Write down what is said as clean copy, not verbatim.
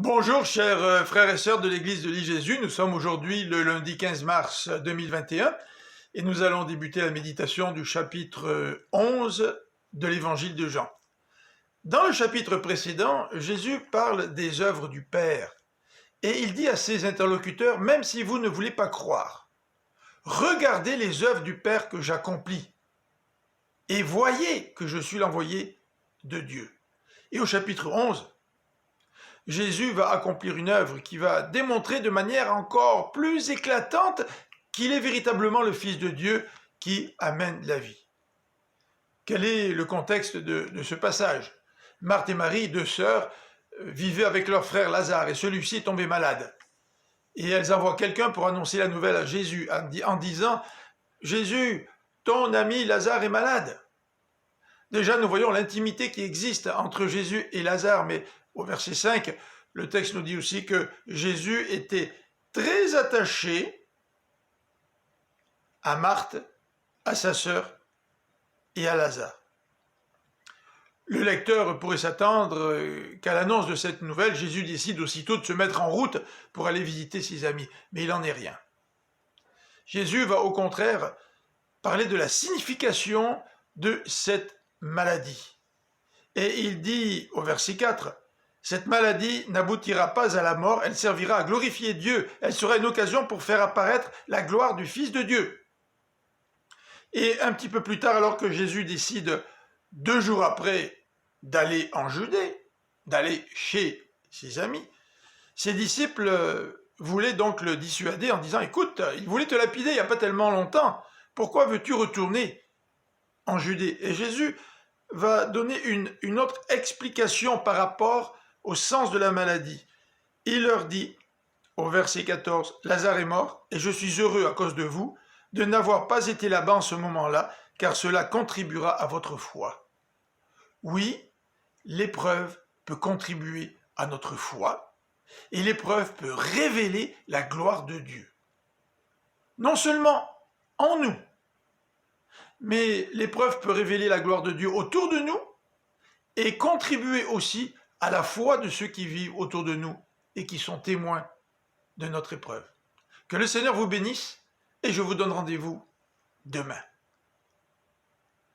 Bonjour chers frères et sœurs de l'église de l'I-Jésus, nous sommes aujourd'hui le lundi 15 mars 2021 et nous allons débuter la méditation du chapitre 11 de l'évangile de Jean. Dans le chapitre précédent, Jésus parle des œuvres du Père et il dit à ses interlocuteurs, même si vous ne voulez pas croire, regardez les œuvres du Père que j'accomplis et voyez que je suis l'envoyé de Dieu. Et au chapitre 11, Jésus va accomplir une œuvre qui va démontrer de manière encore plus éclatante qu'il est véritablement le Fils de Dieu qui amène la vie. Quel est le contexte de ce passage? Marthe et Marie, deux sœurs, vivaient avec leur frère Lazare et celui-ci est tombé malade. Et elles envoient quelqu'un pour annoncer la nouvelle à Jésus en disant « Jésus, ton ami Lazare est malade ». Déjà, nous voyons l'intimité qui existe entre Jésus et Lazare, mais au verset 5, le texte nous dit aussi que Jésus était très attaché à Marthe, à sa sœur et à Lazare. Le lecteur pourrait s'attendre qu'à l'annonce de cette nouvelle, Jésus décide aussitôt de se mettre en route pour aller visiter ses amis, mais il n'en est rien. Jésus va au contraire parler de la signification de cette maladie. Et il dit au verset 4, « Cette maladie n'aboutira pas à la mort, elle servira à glorifier Dieu, elle sera une occasion pour faire apparaître la gloire du Fils de Dieu. » Et un petit peu plus tard, alors que Jésus décide, 2 jours après, d'aller en Judée, d'aller chez ses amis, ses disciples voulaient donc le dissuader en disant, « Écoute, il voulait te lapider il n'y a pas tellement longtemps, pourquoi veux-tu retourner en Judée ?» Et Jésus va donner une autre explication par rapport au sens de la maladie. Il leur dit, au verset 14, « Lazare est mort, et je suis heureux à cause de vous, de n'avoir pas été là-bas en ce moment-là, car cela contribuera à votre foi. » Oui, l'épreuve peut contribuer à notre foi, et l'épreuve peut révéler la gloire de Dieu. Non seulement en nous, mais l'épreuve peut révéler la gloire de Dieu autour de nous et contribuer aussi à la foi de ceux qui vivent autour de nous et qui sont témoins de notre épreuve. Que le Seigneur vous bénisse et je vous donne rendez-vous demain.